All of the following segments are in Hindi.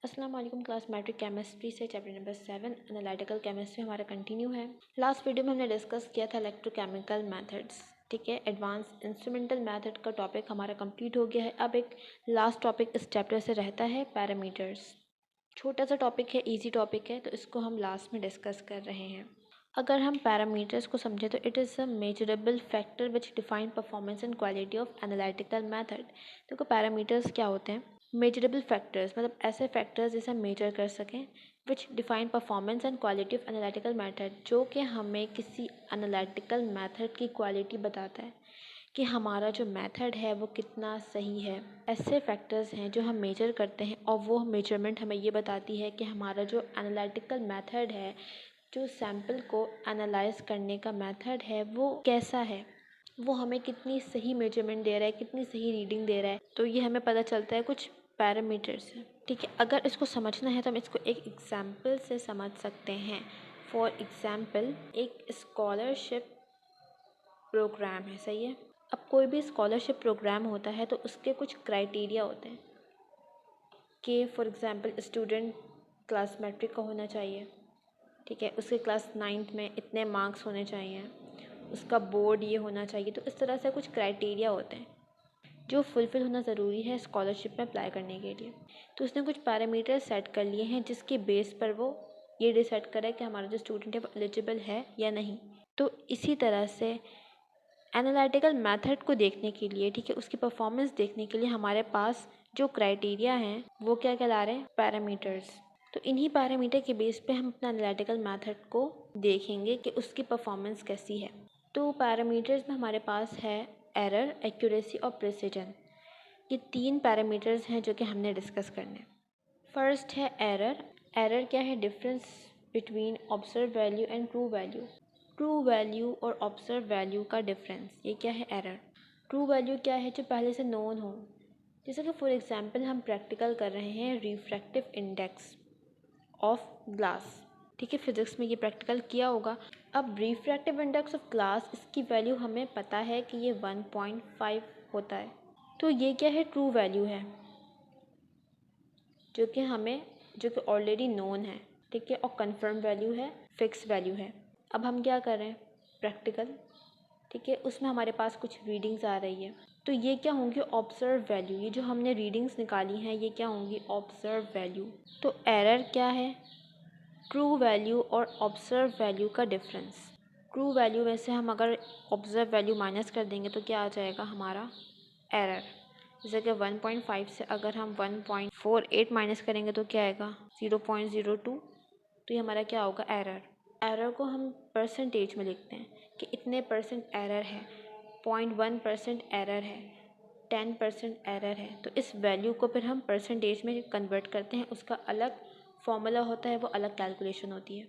अस्सलाम वालेकुम क्लास मैट्रिक केमिस्ट्री से चैप्टर नंबर 7 एनालिटिकल केमिस्ट्री हमारा कंटिन्यू है। लास्ट वीडियो में हमने डिस्कस किया था इलेक्ट्रोकेमिकल मेथड्स। ठीक है, एडवांस इंस्ट्रूमेंटल मेथड का टॉपिक हमारा कंप्लीट हो गया है। अब एक लास्ट टॉपिक इस चैप्टर से रहता है पैरामीटर्स। छोटा सा टॉपिक है, इजी टॉपिक है, तो इसको हम लास्ट में डिस्कस कर रहे हैं। अगर हम पैरामीटर्स को समझें तो it is a measurable factor which define performance and quality of analytical method. देखो पैरामीटर्स क्या होते हैं? मेजरेबल फैक्टर्स मतलब ऐसे फैक्टर्स जिसे हम मेजर कर सकें, विच define performance and quality of analytical method, जो कि हमें किसी एनालिटिकल मेथड की क्वालिटी बताता है कि हमारा जो मेथड है वो कितना सही है। ऐसे फैक्टर्स हैं जो हम मेजर करते हैं और वो मेजरमेंट हमें ये बताती है कि हमारा जो एनालिटिकल मेथड है, जो सैम्पल को एनालाइज करने का मेथड है, वो कैसा है, वो हमें कितनी सही मेजरमेंट दे रहा है, कितनी सही रीडिंग दे रहा है। तो ये हमें पता चलता है कुछ पैरामीटर्स से। ठीक है, अगर इसको समझना है तो हम इसको एक एग्जाम्पल से समझ सकते हैं। फॉर एग्ज़ाम्पल, एक स्कॉलरशिप प्रोग्राम है, सही है। अब कोई भी स्कॉलरशिप प्रोग्राम होता है तो उसके कुछ क्राइटेरिया होते हैं कि for example student class matric का होना चाहिए। ठीक है, उसके क्लास 9th में इतने मार्क्स होने चाहिए, उसका बोर्ड ये होना चाहिए। तो इस तरह से कुछ क्राइटेरिया होते हैं जो फुलफ़िल होना ज़रूरी है स्कॉलरशिप में अप्लाई करने के लिए। तो उसने कुछ पैरामीटर सेट कर लिए हैं जिसके बेस पर वो ये डिसाइड करे कि हमारा जो स्टूडेंट है वो एलिजिबल है या नहीं। तो इसी तरह से एनालिटिकल मेथड को देखने के लिए, ठीक है, उसकी परफॉर्मेंस देखने के लिए हमारे पास जो क्राइटेरिया हैं वो क्या कहला रहे हैं? पैरामीटर्स। तो इन्हीं पैरामीटर के बेस पे हम अपना एनालिटिकल मेथड को देखेंगे कि उसकी परफॉर्मेंस कैसी है। तो पैरामीटर्स में हमारे पास है एरर, एक्यूरेसी और प्रिसिजन। ये 3 पैरामीटर्स हैं जो कि हमने डिस्कस करने। फर्स्ट है एरर। एरर क्या है? Difference between observe value and true value. True value और ऑब्जर्व वैल्यू का डिफरेंस, ये क्या है? एरर। ट्रू वैल्यू क्या है? जो पहले से नोन हो। जैसे कि फॉर एग्जांपल हम प्रैक्टिकल कर रहे हैं रिफ्रैक्टिव इंडेक्स ऑफ ग्लास। ठीक है, फिजिक्स में ये प्रैक्टिकल किया होगा। अब रिफ्रैक्टिव इंडेक्स ऑफ ग्लास, इसकी वैल्यू हमें पता है कि ये 1.5 होता है। तो ये क्या है? ट्रू वैल्यू है, जो कि ऑलरेडी नोन है। ठीक है, और कंफर्म वैल्यू है, फिक्स वैल्यू है। अब हम क्या कर रहे हैं? प्रैक्टिकल। ठीक है, उसमें हमारे पास कुछ रीडिंग्स आ रही है। तो ये क्या होंगी? Observe value. ये जो हमने रीडिंग्स निकाली हैं ये क्या होंगी? Observe value. तो एरर क्या है? ट्रू वैल्यू और ऑब्जर्व वैल्यू का डिफरेंस। ट्रू वैल्यू में से हम अगर ऑब्जर्व वैल्यू माइनस कर देंगे तो क्या आ जाएगा हमारा? एरर। जैसे कि 1.5 से अगर हम 1.48 माइनस करेंगे तो क्या आएगा? 0.02। तो ये हमारा क्या होगा? एरर। एरर को हम परसेंटेज में लिखते हैं कि इतने परसेंट एरर है, 0.1% एरर है, 10% एरर है। तो इस वैल्यू को फिर हम परसेंटेज में कन्वर्ट करते हैं, उसका अलग फॉर्मूला होता है, वो अलग कैलकुलेशन होती है।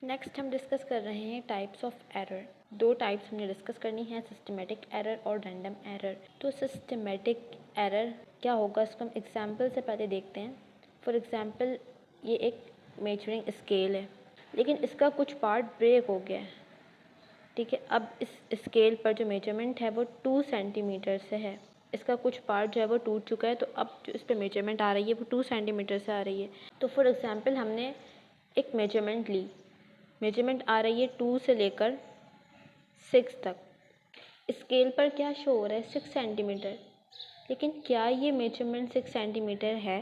नेक्स्ट हम डिस्कस कर रहे हैं टाइप्स ऑफ एरर। 2 टाइप्स हमने डिस्कस करनी है, सिस्टमेटिक एरर और रैंडम एरर। तो सिस्टमेटिक एरर क्या होगा, इसको हम एग्जांपल से पहले देखते हैं। फॉर एग्जांपल, ये एक मेजरिंग स्केल है, लेकिन इसका कुछ पार्ट ब्रेक हो गया है। ठीक है, अब इस स्केल पर जो मेजरमेंट है वो 2 सेंटीमीटर से है। इसका कुछ पार्ट जो है वो टूट चुका है, तो अब जो इस पर मेजरमेंट आ रही है वो 2 सेंटीमीटर से आ रही है। तो फॉर एग्जांपल हमने एक मेजरमेंट ली, मेजरमेंट आ रही है 2 से लेकर 6 तक। स्केल पर क्या शो हो रहा है? 6 सेंटीमीटर। लेकिन क्या ये मेजरमेंट 6 सेंटीमीटर है?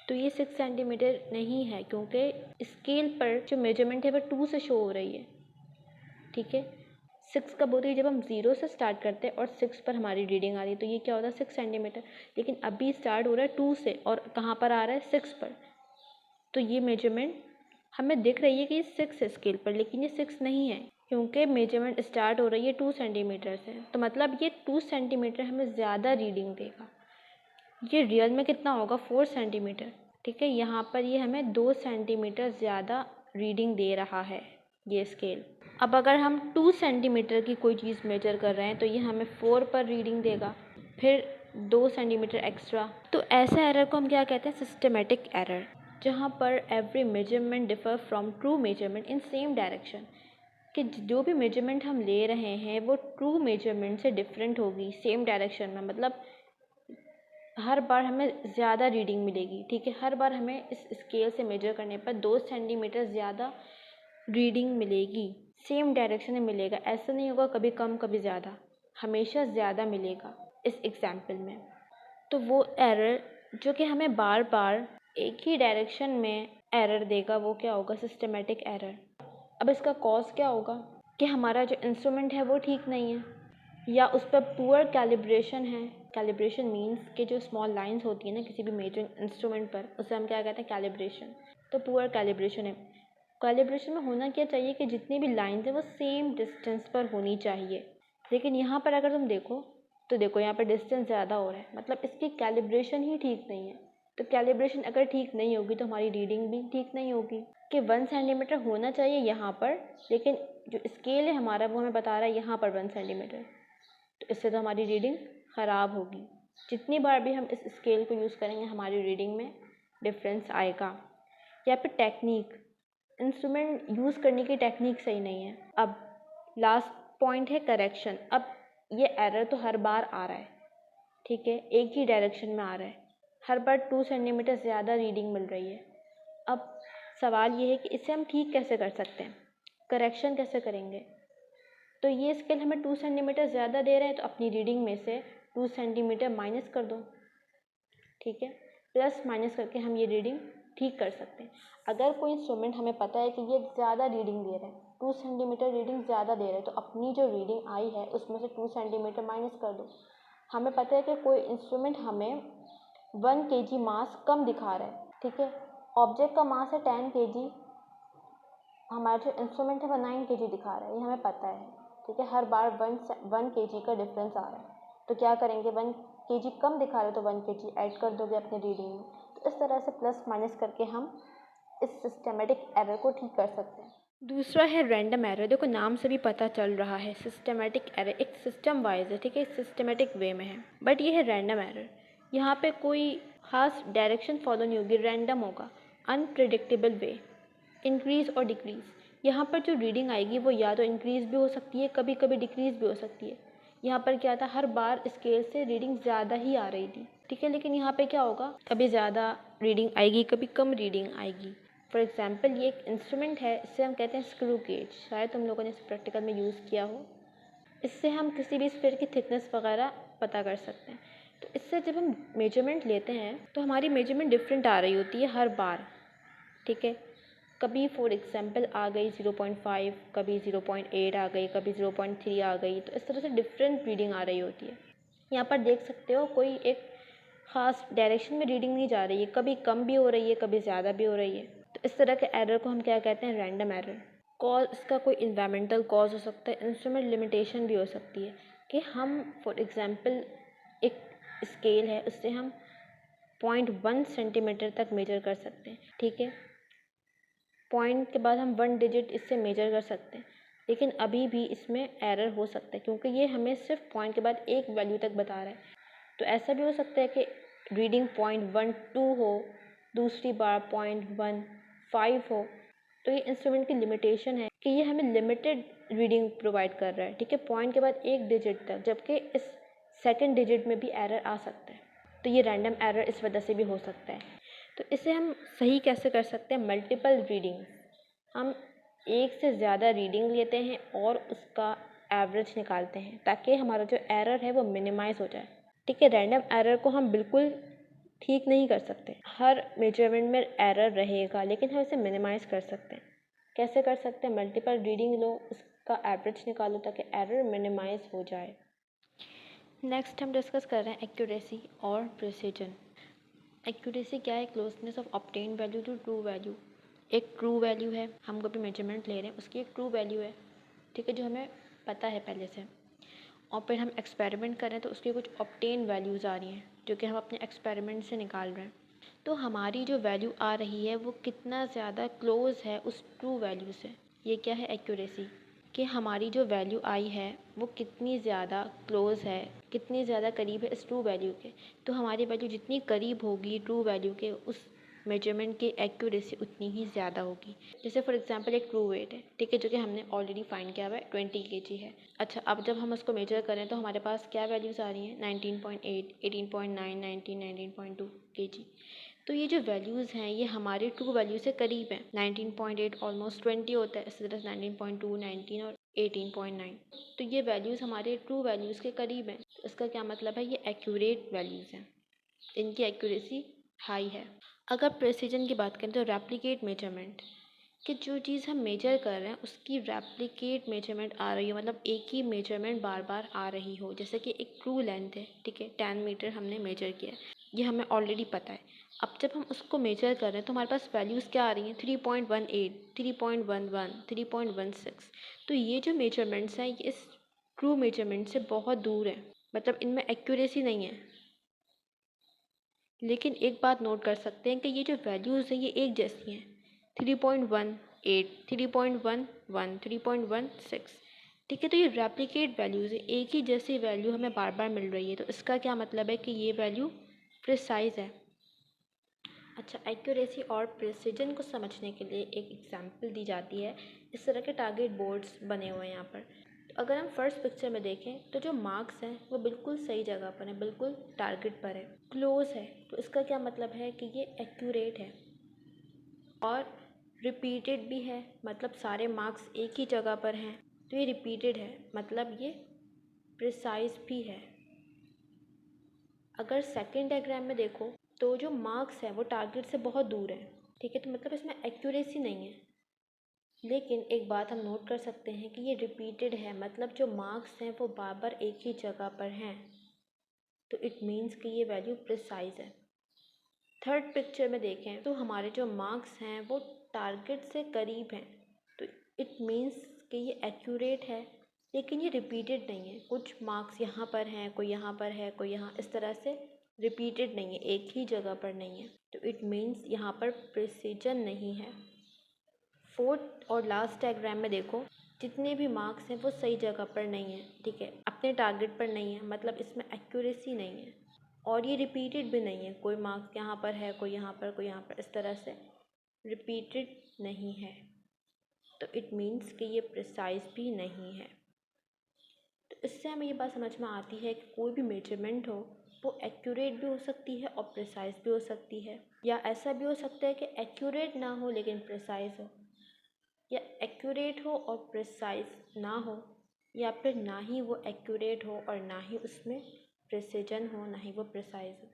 तो ये 6 सेंटीमीटर नहीं है, क्योंकि स्केल पर जो मेजरमेंट है वो 2 से शो हो रही है। ठीक है, 6 कब होती है? जब हम 0 से स्टार्ट करते हैं और 6 पर हमारी रीडिंग आ रही है, तो ये क्या होता है? 6 सेंटीमीटर। लेकिन अभी स्टार्ट हो रहा है 2 से और कहाँ पर आ रहा है? 6 पर। तो ये मेजरमेंट हमें दिख रही है कि ये 6 है स्केल पर, लेकिन ये 6 नहीं है, क्योंकि मेजरमेंट स्टार्ट हो रही है 2 सेंटीमीटर से। तो मतलब ये 2 सेंटीमीटर हमें ज़्यादा रीडिंग देगा। ये रियल में कितना होगा? 4 सेंटीमीटर। ठीक है, यहाँ पर ये हमें 2 सेंटीमीटर ज़्यादा रीडिंग दे रहा है ये स्केल। अब अगर हम 2 सेंटीमीटर की कोई चीज़ मेजर कर रहे हैं तो ये हमें 4 पर रीडिंग देगा, फिर 2 सेंटीमीटर एक्स्ट्रा। तो ऐसे एरर को हम क्या कहते हैं? सिस्टमेटिक एरर, जहाँ पर every measurement differ from true measurement in same direction. कि जो भी मेजरमेंट हम ले रहे हैं वो ट्रू मेजरमेंट से डिफरेंट होगी सेम डायरेक्शन में। मतलब हर बार हमें ज़्यादा रीडिंग मिलेगी, ठीक है। हर बार हमें इस स्केल से मेजर करने पर 2 सेंटीमीटर ज़्यादा रीडिंग मिलेगी, सेम डायरेक्शन में मिलेगा। ऐसा नहीं होगा कभी कम कभी ज़्यादा, हमेशा ज़्यादा मिलेगा इस एग्जाम्पल में। तो वो एरर जो कि हमें बार बार एक ही डायरेक्शन में एरर देगा, वो क्या होगा? Systematic error. अब इसका कॉज क्या होगा कि हमारा जो इंस्ट्रूमेंट है वो ठीक नहीं है, या उस पर पुअर कैलिब्रेशन है। कैलिब्रेशन मीन्स कि जो स्मॉल लाइंस होती है ना किसी भी मेजरिंग इंस्ट्रूमेंट पर, उसे हम क्या कहते हैं? कैलिब्रेशन। तो पुअर कैलिब्रेशन है। कैलिब्रेशन में होना क्या चाहिए कि जितनी भी लाइंस हैं वो सेम डिस्टेंस पर होनी चाहिए, लेकिन यहाँ पर अगर तुम देखो तो देखो यहाँ पर डिस्टेंस ज़्यादा हो रहा है, मतलब इसकी कैलिब्रेशन ही ठीक नहीं है। तो कैलिब्रेशन अगर ठीक नहीं होगी तो हमारी रीडिंग भी ठीक नहीं होगी कि 1 सेंटीमीटर होना चाहिए यहाँ पर, लेकिन जो स्केल है हमारा वो हमें बता रहा है यहाँ पर 1 सेंटीमीटर। तो इससे तो हमारी रीडिंग ख़राब होगी। जितनी बार भी हम इस स्केल को यूज़ करेंगे हमारी रीडिंग में डिफरेंस आएगा। या फिर टेक्निक, इंस्ट्रूमेंट यूज़ करने की टेक्निक सही नहीं है। अब लास्ट पॉइंट है करेक्शन। अब ये एरर तो हर बार आ रहा है, ठीक है, एक ही डायरेक्शन में आ रहा है, हर बार 2 सेंटीमीटर ज़्यादा रीडिंग मिल रही है। अब सवाल ये है कि इसे हम ठीक कैसे कर सकते हैं, करेक्शन कैसे करेंगे? तो ये स्केल हमें 2 सेंटीमीटर ज़्यादा दे रहे हैं, तो अपनी रीडिंग में से 2 सेंटीमीटर माइनस कर दो, ठीक है। प्लस माइनस करके हम ये रीडिंग ठीक कर सकते हैं। अगर कोई इंस्ट्रूमेंट हमें पता है कि ये ज़्यादा रीडिंग दे रहा है, 2 सेंटीमीटर रीडिंग ज़्यादा दे रहा है, तो अपनी जो रीडिंग आई है उसमें से 2 सेंटीमीटर माइनस कर दो। हमें पता है कि कोई इंस्ट्रूमेंट हमें 1 kg मास कम दिखा रहा है, ठीक है। ऑब्जेक्ट का मास है 10 kg, हमारा जो इंस्ट्रूमेंट है वो 9 kg दिखा रहा है, ये हमें पता है, ठीक है। हर बार 1 kg का डिफरेंस आ रहा है, तो क्या करेंगे? 1 kg कम दिखा रहे हो तो 1 kg ऐड कर दोगे अपने रीडिंग में। तो इस तरह से प्लस माइनस करके हम इस सिस्टमेटिक एरर को ठीक कर सकते हैं। दूसरा है रैंडम एरर। देखो नाम से भी पता चल रहा है, सिस्टमेटिक एरर एक सिस्टम वाइज है, ठीक है, सिस्टमेटिक वे में है, बट ये है रैंडम एरर। यहाँ पे कोई खास डायरेक्शन फॉलो नहीं होगी, रैंडम होगा, अनप्रिडिक्टेबल वे, इंक्रीज़ और डिक्रीज़। यहाँ पर जो रीडिंग आएगी वो या तो इंक्रीज़ भी हो सकती है, कभी कभी डिक्रीज़ भी हो सकती है। यहाँ पर क्या था, हर बार स्केल से रीडिंग ज़्यादा ही आ रही थी, ठीक है, लेकिन यहाँ पे क्या होगा, कभी ज़्यादा रीडिंग आएगी, कभी कम रीडिंग आएगी। फॉर एग्जाम्पल ये एक इंस्ट्रूमेंट है, इससे हम कहते हैं स्क्रू गेज, शायद तुम लोगों ने इस प्रैक्टिकल में यूज़ किया हो। इससे हम किसी भी स्फीयर की थिकनेस वगैरह पता कर सकते हैं। तो इससे जब हम मेजरमेंट लेते हैं तो हमारी मेजरमेंट डिफरेंट आ रही होती है हर बार, ठीक है। कभी फॉर एग्जांपल आ गई 0.5, कभी 0.8 आ गई, कभी 0.3 आ गई, तो इस तरह से डिफरेंट रीडिंग आ रही होती है। यहाँ पर देख सकते हो कोई एक ख़ास डायरेक्शन में रीडिंग नहीं जा रही है, कभी कम भी हो रही है, कभी ज़्यादा भी हो रही है। तो इस तरह के एरर को हम क्या कहते हैं? Random error. कॉज इसका कोई इन्वायरमेंटल कॉज हो सकता है, इंस्ट्रूमेंट लिमिटेशन भी हो सकती है कि हम फॉर एग्जांपल एक स्केल है उससे हम 0.1 सेंटीमीटर तक मेजर कर सकते हैं, ठीक है। पॉइंट के बाद हम 1 डिजिट इससे मेजर कर सकते हैं, लेकिन अभी भी इसमें एरर हो सकता है क्योंकि ये हमें सिर्फ पॉइंट के बाद एक वैल्यू तक बता रहा है। तो ऐसा भी हो सकता है कि रीडिंग 0.12 हो, दूसरी बार 0.15 हो। तो ये इंस्ट्रूमेंट की लिमिटेशन है कि ये हमें लिमिटेड रीडिंग प्रोवाइड कर रहा है, ठीक है, पॉइंट के बाद एक डिजिट तक, जबकि इस सेकंड डिजिट में भी एरर आ सकता है। तो ये रैंडम एरर इस वजह से भी हो सकता है। तो इसे हम सही कैसे कर सकते हैं? मल्टीपल रीडिंग, हम एक से ज़्यादा रीडिंग लेते हैं और उसका एवरेज निकालते हैं ताकि हमारा जो एरर है वो मिनिमाइज़ हो जाए, ठीक है। रैंडम एरर को हम बिल्कुल ठीक नहीं कर सकते, हर मेजरमेंट में एरर रहेगा, लेकिन हम इसे मिनिमाइज़ कर सकते हैं। कैसे कर सकते हैं? मल्टीपल रीडिंग लो, उसका एवरेज निकालो ताकि एरर मिनिमाइज़ हो जाए। नेक्स्ट हम डिस्कस कर रहे हैं एक्यूरेसी और प्रिसीजन। एक्यूरेसी क्या है? Closeness of obtain value to true value. एक ट्रू वैल्यू है, हम कभी मेजरमेंट ले रहे हैं, उसकी एक ट्रू वैल्यू है, ठीक है, जो हमें पता है पहले से, और फिर हम एक्सपेरिमेंट कर रहे हैं तो उसकी कुछ ऑब्टेन वैल्यूज़ आ रही हैं जो कि हम अपने एक्सपेरिमेंट से निकाल रहे हैं। तो हमारी जो वैल्यू आ रही है वो कितना ज़्यादा क्लोज़ है उस ट्रू वैल्यू से, ये क्या है? एक्यूरेसी। कि हमारी जो वैल्यू आई है वो कितनी ज़्यादा क्लोज़ है, कितनी ज़्यादा करीब है इस ट्रू वैल्यू के। तो हमारी वैल्यू जितनी करीब होगी ट्रू वैल्यू के, उस मेजरमेंट की एक्यूरेसी उतनी ही ज़्यादा होगी। जैसे फॉर एग्जांपल एक ट्रू वेट है, ठीक है, जो कि हमने ऑलरेडी फाइंड किया हुआ है 20 kg है। अच्छा, अब जब हम उसको मेजर करें तो हमारे पास क्या वैल्यूज़ आ रही हैं? 19.8, 18.9, 19, 19.2 kg। तो ये जो वैल्यूज़ हैं ये हमारे ट्रू वैल्यू से करीब हैं। 19.8 ऑलमोस्ट 20 होता है, इसी तरह 19.2, 19 और 18.9। तो ये वैल्यूज़ हमारे ट्रू वैल्यूज़ के करीब हैं। इसका क्या मतलब है? ये एक्यूरेट वैल्यूज़ हैं, इनकी एक्यूरेसी हाई है। अगर प्रेसिजन की बात करें तो रेप्लिकेट मेजरमेंट, कि जो चीज़ हम मेजर कर रहे हैं उसकी रेप्लिकेट मेजरमेंट आ रही हो, मतलब एक ही मेजरमेंट बार बार आ रही हो। जैसे कि एक ट्रू लेंथ है, ठीक है, 10 मीटर हमने मेजर किया है, ये हमें ऑलरेडी पता है। अब जब हम उसको मेजर कर रहे हैं तो हमारे पास वैल्यूज़ क्या आ रही हैं? 3.18, 3.11, 3.16। तो ये जो मेजरमेंट्स हैं ये इस ट्रू मेजरमेंट से बहुत दूर हैं, मतलब इनमें एक्यूरेसी नहीं है। लेकिन एक बात नोट कर सकते हैं कि ये जो वैल्यूज़ हैं ये एक जैसी हैं, 3.18, 3.11, 3.16, ठीक है। तो ये रेप्लिकेट वैल्यूज़ है, एक ही जैसी वैल्यू हमें बार बार मिल रही है, तो इसका क्या मतलब है कि ये वैल्यू प्रिसाइज है। अच्छा, एक्यूरेसी और प्रिसिजन को समझने के लिए एक एग्जांपल दी जाती है। इस तरह के टारगेट बोर्ड्स बने हुए हैं यहाँ पर। तो अगर हम फर्स्ट पिक्चर में देखें तो जो मार्क्स हैं वो बिल्कुल सही जगह पर हैं, बिल्कुल टारगेट पर है, क्लोज है। तो इसका क्या मतलब है कि ये एक्यूरेट है और रिपीटेड भी है, मतलब सारे मार्क्स एक ही जगह पर हैं। तो ये रिपीटेड है, मतलब ये प्रिसाइज भी है। अगर सेकंड डायग्राम में देखो तो जो मार्क्स है वो टारगेट से बहुत दूर है, ठीक है, तो मतलब इसमें एक्यूरेसी नहीं है। लेकिन एक बात हम नोट कर सकते हैं कि ये रिपीटेड है, मतलब जो मार्क्स हैं वो बार बार एक ही जगह पर हैं, तो इट मीन्स कि ये वैल्यू प्रिसाइज है। थर्ड पिक्चर में देखें तो हमारे जो मार्क्स हैं वो टारगेट से करीब हैं, तो इट मीन्स कि ये एक्यूरेट है, लेकिन ये रिपीटेड नहीं है। कुछ मार्क्स यहाँ पर हैं, कोई यहाँ पर है, कोई यहाँ, इस तरह से रिपीटेड नहीं है, एक ही जगह पर नहीं है, तो इट मीन्स यहाँ पर प्रिसिजन नहीं है। फोर्थ और लास्ट डायग्राम में देखो, जितने भी मार्क्स हैं वो सही जगह पर नहीं है, ठीक है, अपने टारगेट पर नहीं है, मतलब इसमें एक्यूरेसी नहीं है और ये रिपीटेड भी नहीं है। कोई मार्क्स यहाँ पर है, कोई यहाँ पर, कोई यहाँ पर, इस तरह से रिपीटेड नहीं है, तो इट मीन्स कि ये प्रिसाइज भी नहीं है। तो इससे हमें ये बात समझ में आती है कि कोई भी मेजरमेंट हो वो एक्यूरेट भी हो सकती है और प्रिसाइज भी हो सकती है, या ऐसा भी हो सकता है कि एक्यूरेट ना हो लेकिन प्रिसाइज हो, या एक्यूरेट हो और प्रिसाइज ना हो, या फिर ना ही वो एक्यूरेट हो और ना ही उसमें प्रिसिजन हो, ना ही वो प्रिसाइज हो।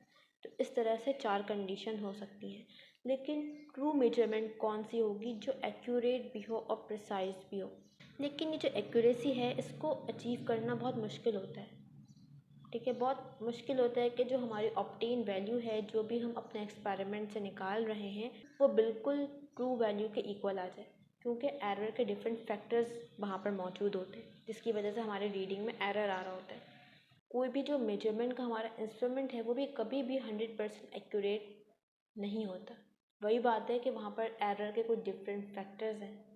तो इस तरह से 4 कंडीशन हो सकती हैं। लेकिन ट्रू मेजरमेंट कौन सी होगी? जो एक्यूरेट भी हो और प्रिसाइज भी हो। लेकिन ये जो एक्यूरेसी है इसको अचीव करना बहुत मुश्किल होता है, ठीक है, बहुत मुश्किल होता है कि जो हमारी ऑब्टेन वैल्यू है, जो भी हम अपने एक्सपेरिमेंट से निकाल रहे हैं, वो बिल्कुल ट्रू वैल्यू के इक्वल आ जाए, क्योंकि एरर के डिफरेंट फैक्टर्स वहाँ पर मौजूद होते हैं, जिसकी वजह से हमारे रीडिंग में एरर आ रहा होता है। कोई भी जो मेजरमेंट का हमारा इंस्ट्रूमेंट है वो भी कभी भी 100% एक्यूरेट नहीं होता। वही बात है कि वहाँ पर एरर के कुछ डिफरेंट फैक्टर्स हैं